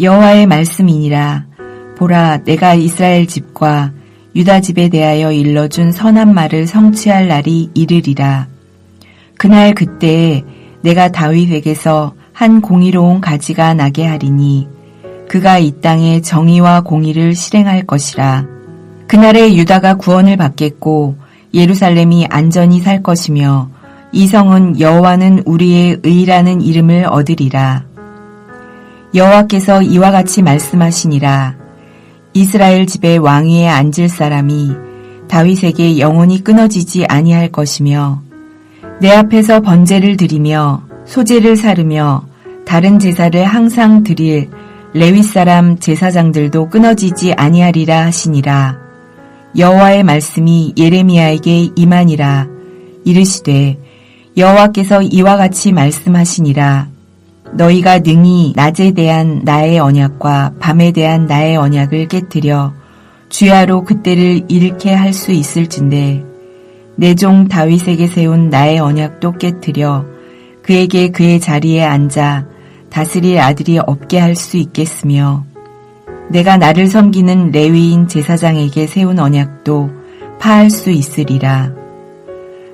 여호와의 말씀이니라. 보라, 내가 이스라엘 집과 유다 집에 대하여 일러준 선한 말을 성취할 날이 이르리라. 그날 그때에 내가 다윗에게서 한 공의로운 가지가 나게 하리니 그가 이 땅에 정의와 공의를 실행할 것이라. 그날에 유다가 구원을 받겠고 예루살렘이 안전히 살 것이며 이 성은 여호와는 우리의 의라는 이름을 얻으리라. 여호와께서 이와 같이 말씀하시니라. 이스라엘 집의 왕위에 앉을 사람이 다윗에게 영원히 끊어지지 아니할 것이며 내 앞에서 번제를 드리며 소제를 사르며 다른 제사를 항상 드릴 레위 사람 제사장들도 끊어지지 아니하리라 하시니라. 여호와의 말씀이 예레미야에게 임하니라. 이르시되 여호와께서 이와 같이 말씀하시니라. 너희가 능히 낮에 대한 나의 언약과 밤에 대한 나의 언약을 깨뜨려 주야로 그때를 잃게 할 수 있을진데 내 종 다윗에게 세운 나의 언약도 깨뜨려 그에게 그의 자리에 앉아 다스릴 아들이 없게 할 수 있겠으며 내가 나를 섬기는 레위인 제사장에게 세운 언약도 파할 수 있으리라.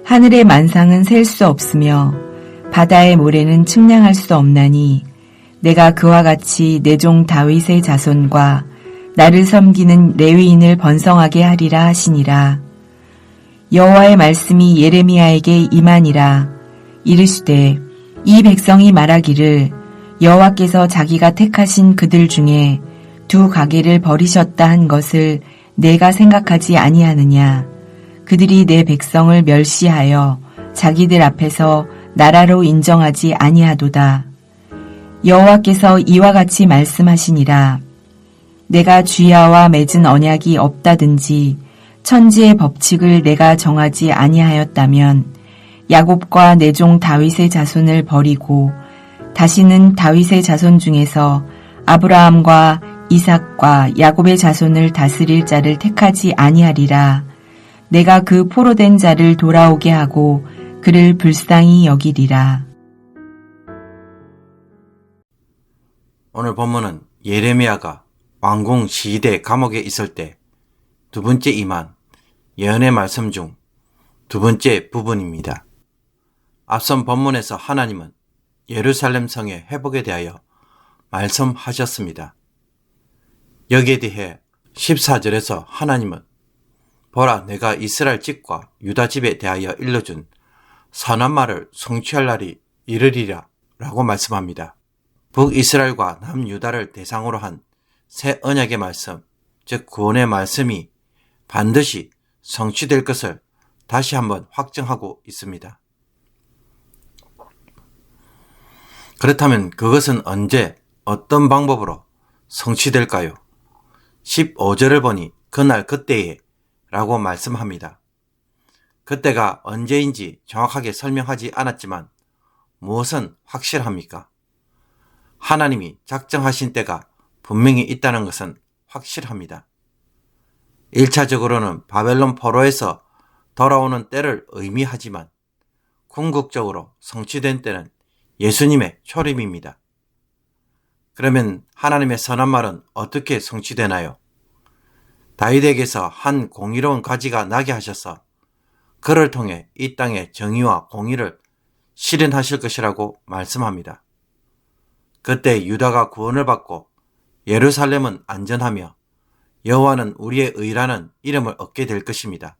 하늘의 만상은 셀 수 없으며 바다의 모래는 측량할 수 없나니 내가 그와 같이 내 종 다윗의 자손과 나를 섬기는 레위인을 번성하게 하리라 하시니라. 여호와의 말씀이 예레미야에게 임하니라. 이르시되 이 백성이 말하기를 여호와께서 자기가 택하신 그들 중에 두 가게를 버리셨다 한 것을 내가 생각하지 아니하느냐. 그들이 내 백성을 멸시하여 자기들 앞에서 나라로 인정하지 아니하도다. 여호와께서 이와 같이 말씀하시니라. 내가 주야와 맺은 언약이 없다든지 천지의 법칙을 내가 정하지 아니하였다면 야곱과 내 종 다윗의 자손을 버리고 다시는 다윗의 자손 중에서 아브라함과 이삭과 야곱의 자손을 다스릴 자를 택하지 아니하리라. 내가 그 포로된 자를 돌아오게 하고 그를 불쌍히 여기리라. 오늘 본문은 예레미야가 왕궁 시대 감옥에 있을 때 두 번째 임한 예언의 말씀 중 두 번째 부분입니다. 앞선 본문에서 하나님은 예루살렘 성의 회복에 대하여 말씀하셨습니다. 여기에 대해 14절에서 하나님은 보라, 내가 이스라엘 집과 유다 집에 대하여 일러준 선한 말을 성취할 날이 이르리라 라고 말씀합니다. 북이스라엘과 남유다를 대상으로 한 새 언약의 말씀, 즉 구원의 말씀이 반드시 성취될 것을 다시 한번 확증하고 있습니다. 그렇다면 그것은 언제 어떤 방법으로 성취될까요? 15절을 보니 그날 그때에 라고 말씀합니다. 그때가 언제인지 정확하게 설명하지 않았지만 무엇은 확실합니까? 하나님이 작정하신 때가 분명히 있다는 것은 확실합니다. 1차적으로는 바벨론 포로에서 돌아오는 때를 의미하지만 궁극적으로 성취된 때는 예수님의 초림입니다. 그러면 하나님의 선한 말은 어떻게 성취되나요? 다윗에게서 한 공의로운 가지가 나게 하셔서 그를 통해 이 땅의 정의와 공의를 실현하실 것이라고 말씀합니다. 그때 유다가 구원을 받고 예루살렘은 안전하며 여호와는 우리의 의라는 이름을 얻게 될 것입니다.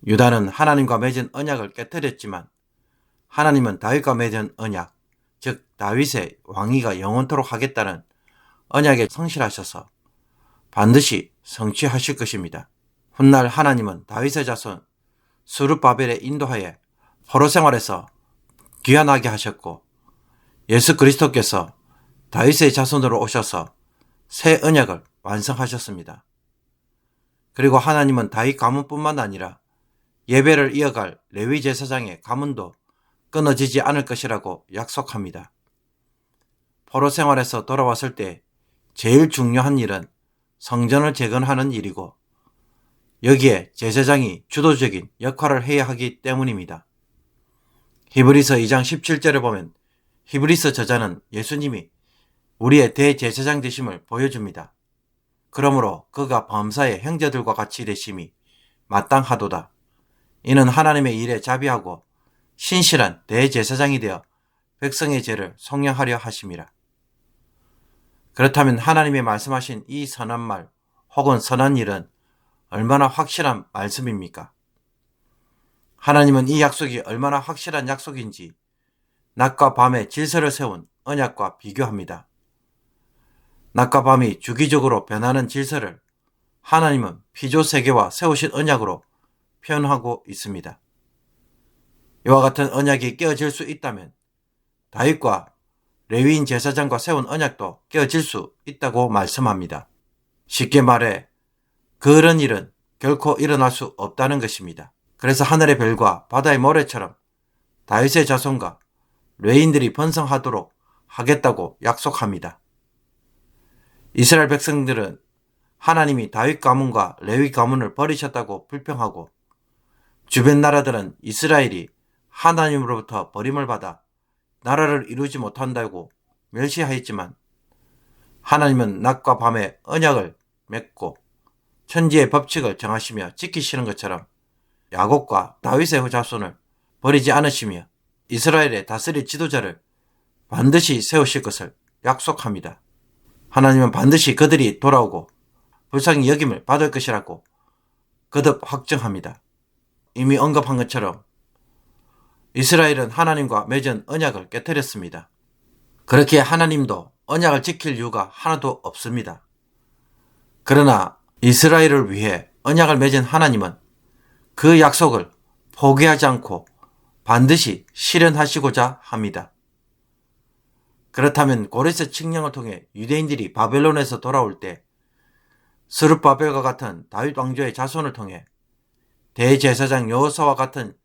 유다는 하나님과 맺은 언약을 깨뜨렸지만 하나님은 다윗과 맺은 언약, 즉 다윗의 왕위가 영원토록 하겠다는 언약에 성실하셔서 반드시 성취하실 것입니다. 훗날 하나님은 다윗의 자손 스룹바벨에 인도하여 포로 생활에서 귀환하게 하셨고 예수 그리스도께서 다윗의 자손으로 오셔서 새 언약을 완성하셨습니다. 그리고 하나님은 다윗 가문뿐만 아니라 예배를 이어갈 레위 제사장의 가문도 끊어지지 않을 것이라고 약속합니다. 포로 생활에서 돌아왔을 때 제일 중요한 일은 성전을 재건하는 일이고 여기에 제사장이 주도적인 역할을 해야 하기 때문입니다. 히브리서 2장 17절을 보면 히브리서 저자는 예수님이 우리의 대제사장 되심을 보여줍니다. 그러므로 그가 범사의 형제들과 같이 되심이 마땅하도다. 이는 하나님의 일에 자비하고 신실한 대제사장이 되어 백성의 죄를 속량하려 하심이라. 그렇다면 하나님이 말씀하신 이 선한 말 혹은 선한 일은 얼마나 확실한 말씀입니까? 하나님은 이 약속이 얼마나 확실한 약속인지 낮과 밤의 질서를 세운 언약과 비교합니다. 낮과 밤이 주기적으로 변하는 질서를 하나님은 피조 세계와 세우신 언약으로 표현하고 있습니다. 이와 같은 언약이 깨어질 수 있다면 다윗과 레위인 제사장과 세운 언약도 깨어질 수 있다고 말씀합니다. 쉽게 말해 그런 일은 결코 일어날 수 없다는 것입니다. 그래서 하늘의 별과 바다의 모래처럼 다윗의 자손과 레위인들이 번성하도록 하겠다고 약속합니다. 이스라엘 백성들은 하나님이 다윗 가문과 레위 가문을 버리셨다고 불평하고 주변 나라들은 이스라엘이 하나님으로부터 버림을 받아 나라를 이루지 못한다고 멸시하였지만 하나님은 낮과 밤에 언약을 맺고 천지의 법칙을 정하시며 지키시는 것처럼 야곱과 다윗의 자손을 버리지 않으시며 이스라엘의 다스릴 지도자를 반드시 세우실 것을 약속합니다. 하나님은 반드시 그들이 돌아오고 불쌍히 여김을 받을 것이라고 거듭 확정합니다. 이미 언급한 것처럼 이스라엘은 하나님과 맺은 언약을 깨뜨렸습니다. 그렇게 하나님도 언약을 지킬 이유가 하나도 없습니다. 그러나 이스라엘을 위해 언약을 맺은 하나님은 그 약속을 포기하지 않고 반드시 실현하시고자 합니다. 그렇다면 고레스 칙령을 통해 유대인들이 바벨론에서 돌아올 때 스룹바벨과 같은 다윗 왕조의 자손을 통해 대제사장 여호수아와 같은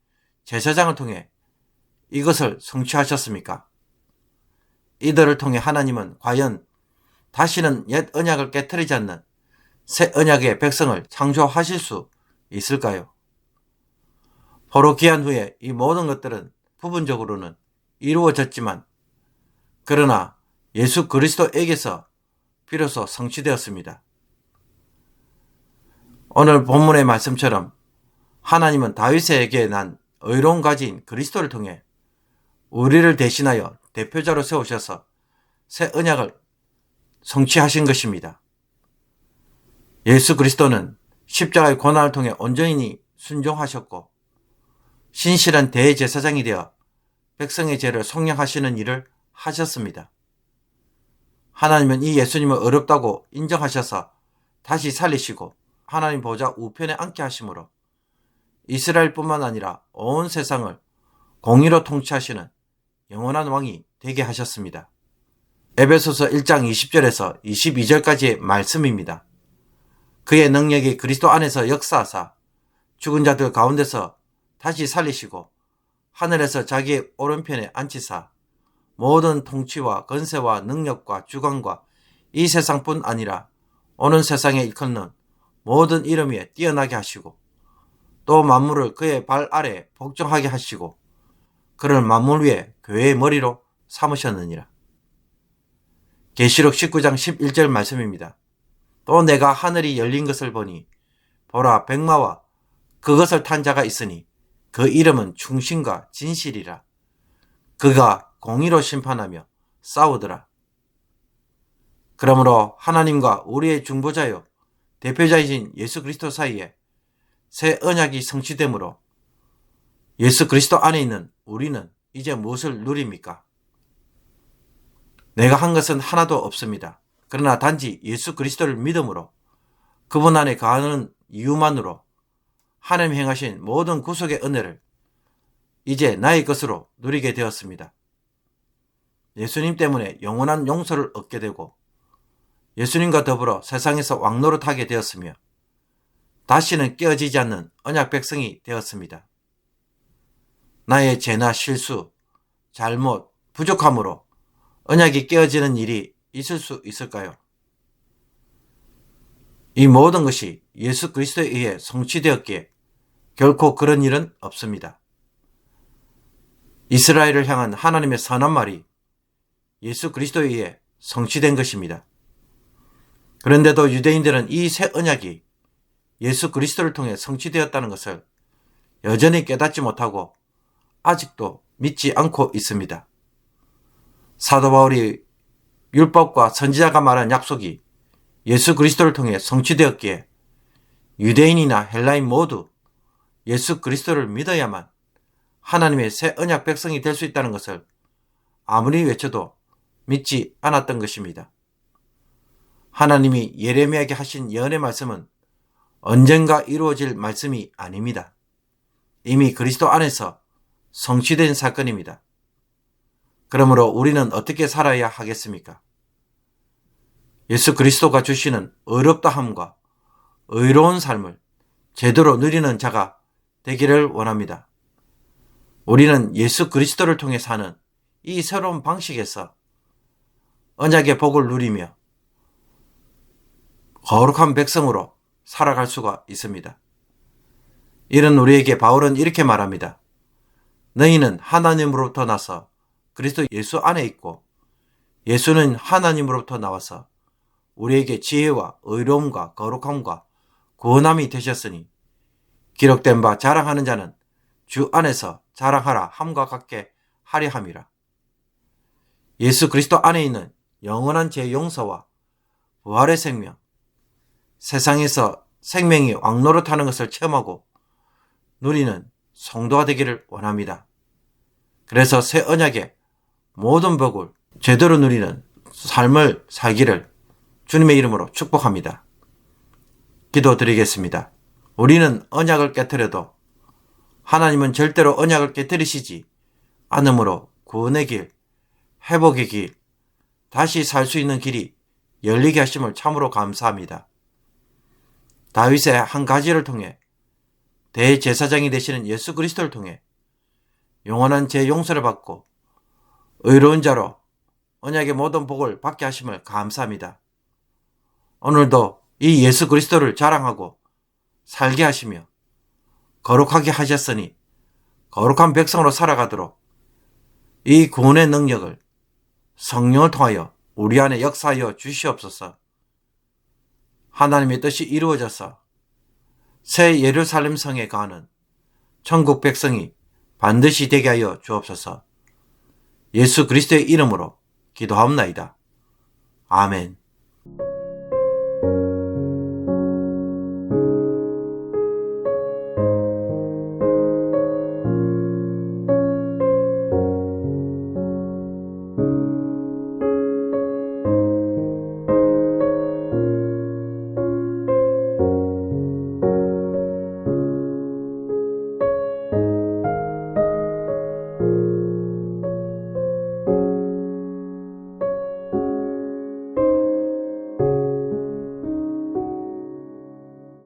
제사장을 통해 이것을 성취하셨습니까? 이들을 통해 하나님은 과연 다시는 옛 언약을 깨트리지 않는 새 언약의 백성을 창조하실 수 있을까요? 포로기한 후에 이 모든 것들은 부분적으로는 이루어졌지만 그러나 예수 그리스도에게서 비로소 성취되었습니다. 오늘 본문의 말씀처럼 하나님은 다윗에게 난 의로운 가지인 그리스도를 통해 우리를 대신하여 대표자로 세우셔서 새 언약을 성취하신 것입니다. 예수 그리스도는 십자가의 고난을 통해 온전히 순종하셨고 신실한 대제사장이 되어 백성의 죄를 속량하시는 일을 하셨습니다. 하나님은 이 예수님을 어렵다고 인정하셔서 다시 살리시고 하나님 보좌 우편에 앉게 하심으로 이스라엘뿐만 아니라 온 세상을 공의로 통치하시는 영원한 왕이 되게 하셨습니다. 에베소서 1장 20절에서 22절까지의 말씀입니다. 그의 능력이 그리스도 안에서 역사하사 죽은 자들 가운데서 다시 살리시고 하늘에서 자기의 오른편에 앉히사 모든 통치와 건세와 능력과 주관과 이 세상뿐 아니라 오는 세상에 일컫는 모든 이름 위에 뛰어나게 하시고 또 만물을 그의 발 아래에 복종하게 하시고 그를 만물 위에 교회의 머리로 삼으셨느니라. 계시록 19장 11절 말씀입니다. 또 내가 하늘이 열린 것을 보니 보라 백마와 그것을 탄 자가 있으니 그 이름은 충신과 진실이라. 그가 공의로 심판하며 싸우더라. 그러므로 하나님과 우리의 중보자요 대표자이신 예수 그리스도 사이에 새 언약이 성취되므로 예수 그리스도 안에 있는 우리는 이제 무엇을 누립니까? 내가 한 것은 하나도 없습니다. 그러나 단지 예수 그리스도를 믿음으로 그분 안에 거하는 이유만으로 하나님 행하신 모든 구속의 은혜를 이제 나의 것으로 누리게 되었습니다. 예수님 때문에 영원한 용서를 얻게 되고 예수님과 더불어 세상에서 왕노릇하게 되었으며 다시는 깨어지지 않는 언약 백성이 되었습니다. 나의 죄나 실수, 잘못, 부족함으로 언약이 깨어지는 일이 있을 수 있을까요? 이 모든 것이 예수 그리스도에 의해 성취되었기에 결코 그런 일은 없습니다. 이스라엘을 향한 하나님의 선한 말이 예수 그리스도에 의해 성취된 것입니다. 그런데도 유대인들은 이 새 언약이 예수 그리스도를 통해 성취되었다는 것을 여전히 깨닫지 못하고 아직도 믿지 않고 있습니다. 사도 바울이 율법과 선지자가 말한 약속이 예수 그리스도를 통해 성취되었기에 유대인이나 헬라인 모두 예수 그리스도를 믿어야만 하나님의 새 언약 백성이 될 수 있다는 것을 아무리 외쳐도 믿지 않았던 것입니다. 하나님이 예레미야에게 하신 예언의 말씀은 언젠가 이루어질 말씀이 아닙니다. 이미 그리스도 안에서 성취된 사건입니다. 그러므로 우리는 어떻게 살아야 하겠습니까? 예수 그리스도가 주시는 의롭다함과 의로운 삶을 제대로 누리는 자가 되기를 원합니다. 우리는 예수 그리스도를 통해 사는 이 새로운 방식에서 언약의 복을 누리며 거룩한 백성으로 살아갈 수가 있습니다. 이런 우리에게 바울은 이렇게 말합니다. 너희는 하나님으로부터 나서 그리스도 예수 안에 있고 예수는 하나님으로부터 나와서 우리에게 지혜와 의로움과 거룩함과 구원함이 되셨으니 기록된 바 자랑하는 자는 주 안에서 자랑하라 함과 같게 하려 함이라. 예수 그리스도 안에 있는 영원한 죄 용서와 부활의 생명, 세상에서 생명이 왕노릇하는 것을 체험하고 누리는 성도가 되기를 원합니다. 그래서 새 언약의 모든 복을 제대로 누리는 삶을 살기를 주님의 이름으로 축복합니다. 기도드리겠습니다. 우리는 언약을 깨뜨려도 하나님은 절대로 언약을 깨뜨리시지 않으므로 구원의 길, 회복의 길, 다시 살 수 있는 길이 열리게 하심을 참으로 감사합니다. 다윗의 한 가지를 통해 대제사장이 되시는 예수 그리스도를 통해 영원한 죄 용서를 받고 의로운 자로 언약의 모든 복을 받게 하심을 감사합니다. 오늘도 이 예수 그리스도를 자랑하고 살게 하시며 거룩하게 하셨으니 거룩한 백성으로 살아가도록 이 구원의 능력을 성령을 통하여 우리 안에 역사하여 주시옵소서. 하나님의 뜻이 이루어져서 새 예루살렘 성에 가는 천국 백성이 반드시 되게 하여 주옵소서. 예수 그리스도의 이름으로 기도하옵나이다. 아멘.